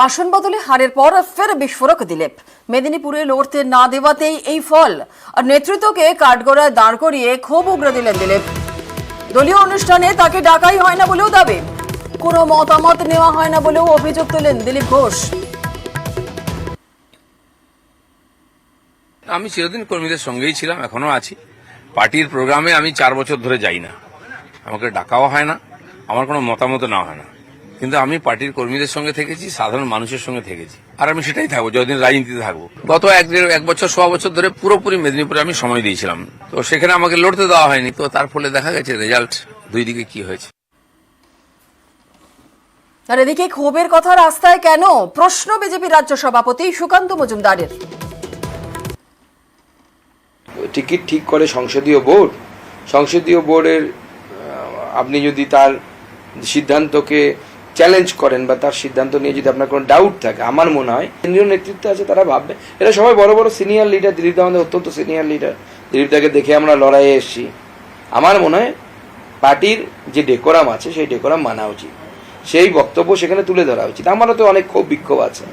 আসন বদলে হারের পর ফের বিস্ফোরক দিলীপ। মেদিনীপুরে লড়তে না দেওয়াতেই এই ফল। আর নেতৃত্বকে কাঠগড়ায় দাঁড় করিয়ে ক্ষোভ উগরে দিলেন দিলীপ। দলীয় অনুষ্ঠানে তাকে ডাকাই হয় না বলেও দাবি, কোনো মতামত নেওয়া হয় না বলেও অভিযোগ তোলেন দিলীপ ঘোষ। আমি চিরদিন কর্মীদের সঙ্গেই ছিলাম, এখনো আছি। পার্টির প্রোগ্রামে আমি 4 বছর ধরে যাই না, আমাকে ডাকাও হয় না, আমার কোনো মতামত নেওয়া হয় না। কিন্তু আমি পার্টির কর্মীদের সঙ্গে থেকেছি, সাধারণ মানুষের সঙ্গে থেকেছি, আর আমি সেটাই থাকবো যতদিন রাজনীতিতে থাকবো। গত এক বছর 1.25 বছর ধরে পুরোপুরি মেদিনীপুরে আমি সময় দিয়েছিলাম, তো সেখানে আমাকে লড়তে দেওয়া হয়নি। তো তার ফলে দেখা গেছে রেজাল্ট দুই দিকে কি হয়েছে। আর এদিকে ক্ষোভের কথা রাস্তায় কেন, প্রশ্ন বিজেপি রাজ্য সভাপতি সুকান্ত মজুমদারের। টিকিট ঠিক করে সংসদীয় বোর্ডের আপনি যদি তার সিদ্ধান্তকে চ্যালেঞ্জ করেন বা তার সিদ্ধান্ত নিয়ে যদি আপনার কোনো ডাউট থাকে, আমার মনে হয় কেন্দ্রীয় নেতৃত্বে আছে তারা ভাববে। এরা সবাই বড় বড় সিনিয়র লিডার, দিলীপদা আমাদের অত্যন্ত সিনিয়র লিডার, দিলীপদাকে দেখে আমরা লড়াইয়ে এসেছি। আমার মনে হয় পার্টির যে ডেকোরাম আছে সেই ডেকোরাম মানা উচিত, সেই বক্তব্য সেখানে তুলে ধরা উচিত। আমারও তো অনেক ক্ষোভ বিক্ষোভ আছে,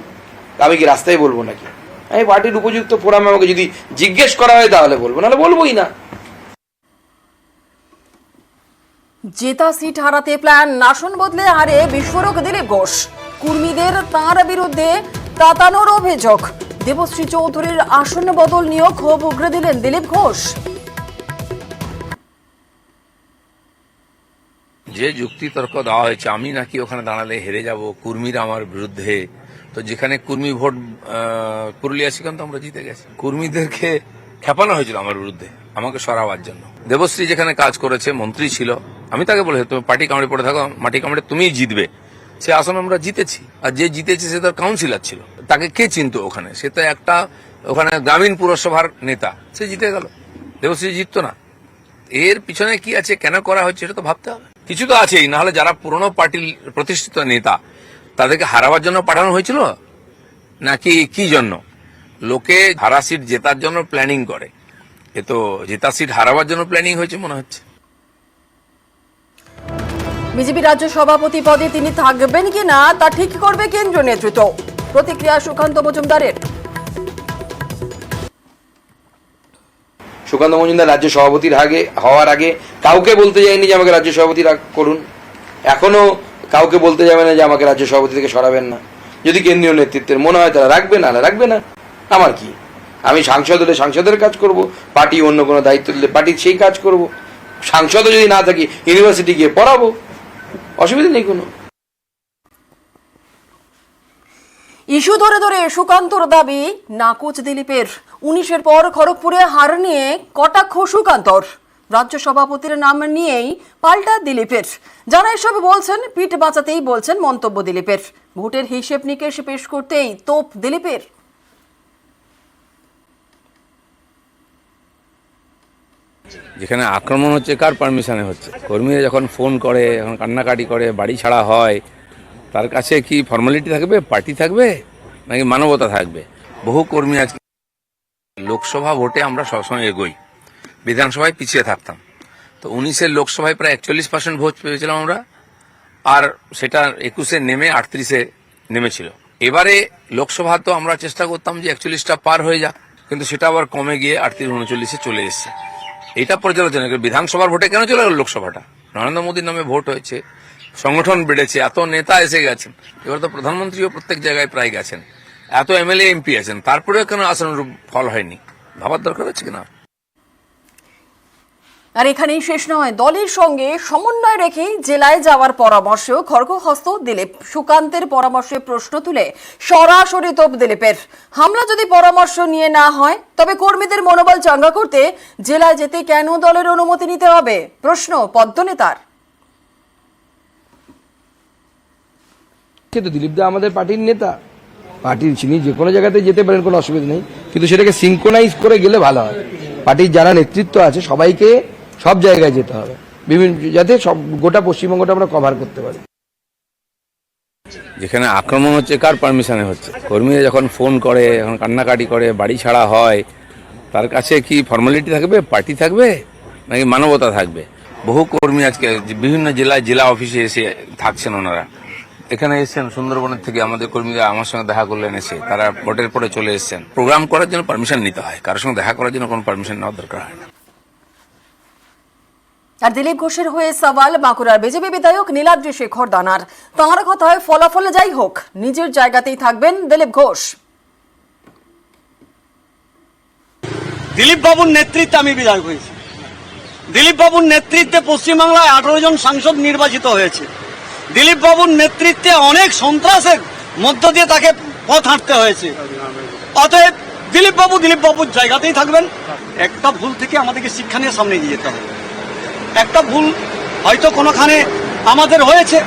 আমি কি রাস্তায় বলবো নাকি? আমি পার্টির উপযুক্ত ফোরামে আমাকে যদি জিজ্ঞেস করা হয় তাহলে বলবো, নাহলে বলবোই না। জেতা সিট হারাতে প্ল্যান, আসন বদলে হারে বিস্ফোরক দিলীপ ঘোষ। কর্মীদের তাঁর বিরুদ্ধে তাতানোর অভিযোগ। দেবশ্রী চৌধুরীর আসন বদল নিয়েও ক্ষোভ উগরে দিলেন দিলীপ ঘোষ। যে যুক্তি তর্ক দেওয়া হয়েছে, আমি নাকি ওখানে দাঁড়ালে হেরে যাব, কর্মীরা আমার বিরুদ্ধে। তো যেখানে কর্মী ভোট পুরুলিয়া, সেখানে তো আমরা জিতে গেছি। কর্মীদেরকে খেপানো হয়েছিল আমার বিরুদ্ধে, আমাকে সরাবার জন্য। দেবশ্রী যেখানে কাজ করেছে, মন্ত্রী ছিল, আমি তাকে বলে তুমি পার্টি কামড়ে পড়ে থাকো, মাটি কামড়ে তুমিই জিতবে। সে আসন আমরা জিতেছি, আর যে জিতেছে সে তার কাউন্সিলর ছিল। তাকে কে চিনত ওখানে? সে তো একটা ওখানে গ্রামীণ পুরসভার নেতা, সে জিতে গেল, দেবশ্রী জিততো না। এর পিছনে কি আছে, কেন করা হচ্ছে, এটা তো ভাবতে হবে। কিছু তো আছেই, না হলে যারা পুরনো পার্টির প্রতিষ্ঠিত নেতা তাদেরকে হারাবার জন্য পাঠানো হয়েছিল নাকি কি জন্য? লোকে হারা সিট জেতার জন্য প্ল্যানিং করে, এ তো জেতা সিট হারাবার জন্য প্ল্যানিং হয়েছে মনে হচ্ছে। বিজেপি রাজ্য সভাপতি পদে তিনি থাকবেন কিনা তা ঠিক করবে কেন্দ্রীয় নেতৃত্ব। প্রতিক্রিয়া সুকান্ত মজুমদারের। সুকান্ত মজুমদার রাজ্য সভাপতির হওয়ার আগে কাউকে বলতে যায়নি যে আমাকে রাজ্য সভাপতি করুন, এখনো কাউকে বলতে যাবে না যে আমাকে রাজ্য সভাপতি থেকে সরাবেন না। যদি কেন্দ্রীয় নেতৃত্বের মনে হয় তারা রাখবে, না রাখবে না, আমার কি? আমি সাংসদ হলে সাংসদের কাজ করব, পার্টি অন্য কোনো দায়িত্ব দিলে পার্টির সেই কাজ করব। সাংসদও যদি না থাকি ইউনিভার্সিটি গিয়ে পড়াবো, অসুবিধা নেই কোনো। ইস্যু ধরে ধরে সুকান্তর দাবি নাকচ দিলীপের। 19-এর পর খড়গপুরে হার নিয়ে কটাক্ষ সুকান্তর। রাজ্য সভাপতির নাম নিয়েই পাল্টা দিলীপের। যারা এসব বলছেন পিঠ বাঁচাতেই বলছেন মন্তব্য দিলীপের। ভোটের হিসেব নিকেশ পেশ করতেই তোপ দিলীপের। যেখানে আক্রমণ হচ্ছে কার পারমিশনে হচ্ছে? কর্মীরা যখন ফোন করে, যখন কান্নাকাটি করে, বাড়ি ছাড়া হয়, তার কাছে কি ফর্মালিটি থাকবে, পার্টি থাকবে, নাকি মানবতা থাকবে? বহু কর্মী আজকে লোকসভা ভোটে আমরা সবসময় এগোই, বিধানসভায় পিছিয়ে থাকতাম। তো 19-এর লোকসভায় প্রায় 41% ভোট পেয়েছিলাম আমরা, আর সেটা 21-এ নেমে 38-এ নেমেছিল। এবারে লোকসভা তো আমরা চেষ্টা করতাম যে 41টা পার হয়ে যাক, কিন্তু সেটা আবার কমে গিয়ে 38-39-এ চলে এসছে। এটা পর্যালোচনা, বিধানসভার ভোটে কেন চলে গেল লোকসভাটা? নরেন্দ্র মোদীর নামে ভোট হয়েছে, সংগঠন বেড়েছে, এত নেতা এসে গেছেন, এবার তো প্রধানমন্ত্রীও প্রত্যেক জায়গায় প্রায় গেছেন, এত এমএলএ এমপি আছেন, তারপরেও কেন আশানুরূপ ফল হয়নি? ভাবার দরকার আছে কিনা। আর এখানেই শেষ নয়, দলের সঙ্গে সমন্বয় রেখে জেলায় যাওয়ার পরামর্শেও খড়গহস্ত দিলীপ। সুকান্তের পরামর্শে প্রশ্ন তুলে সরাসরি তোপ দিলীপের। হামলা যদি পরামর্শ নিয়ে না হয়, তবে কর্মীদের মনোবল চাঙ্গা করতে জেলায় যেতে কেন দলের অনুমতি নিতে হবে, প্রশ্ন পদ্মনেতার। কিন্তু দিলীপদা আমাদের পার্টির নেতা, পার্টির তিনি যে কোনো জায়গাতে যেতে পারেন, কোনো অসুবিধা নেই, কিন্তু সেটাকে সিঙ্ক্রোনাইজ করে গেলে ভালো হয়। পার্টির যারা নেতৃত্ব আছে সবাইকে সব জায়গায় যেতে হবে, বিভিন্ন, যাতে সব গোটা পশ্চিমবঙ্গটা আমরা কভার করতে পারি। যেখানে আক্রমণ হচ্ছে কার পারমিশনে হচ্ছে? কর্মীরা যখন ফোন করে, যখন কান্নাকাটি করে, বাড়ি ছাড়া হয়, তার কাছে কি ফর্মালিটি থাকবে, পার্টি থাকবে, নাকি মানবতা থাকবে? বহু কর্মী আজকে বিভিন্ন জেলায় জেলা অফিসে এসে থাকছেন ওনারা, এখানে এসেছেন সুন্দরবনের থেকে আমাদের কর্মীরা আমার সঙ্গে দেখা করলেন, এসে তারা ভোটের পরে চলে এসেছেন। প্রোগ্রাম করার জন্য পারমিশন নিতে হয়, কারোর সঙ্গে দেখা করার জন্য কোনো পারমিশন নেওয়ার দরকার হয় না। আর দিলীপ ঘোষের হয়ে সওয়াল বাঁকুড়ার বিজেপি বিধায়ক নীলাদ্রি শেখর দানার। তাঁর কথায় ফলাফলে যাই হোক, নিজের জায়গাতেই থাকবেন দিলীপ ঘোষ। দিলীপ বাবুর নেতৃত্বে আমি বিধায়ক হয়েছি। দিলীপ বাবুর নেতৃত্বে পশ্চিমবাংলায় 18 জন সাংসদ নির্বাচিত হয়েছে। দিলীপ বাবুর নেতৃত্বে অনেক সন্ত্রাসের মধ্য দিয়ে তাকে পথ হাঁটতে হয়েছে। অতএব দিলীপ বাবুর জায়গাতেই থাকবেন। একটা ভুল থেকে আমাদেরকে শিক্ষা নিয়ে সামনে এগিয়ে যেতে হবে। একটা ভুল হয়তো কোনোখানে আমাদের হয়েছে,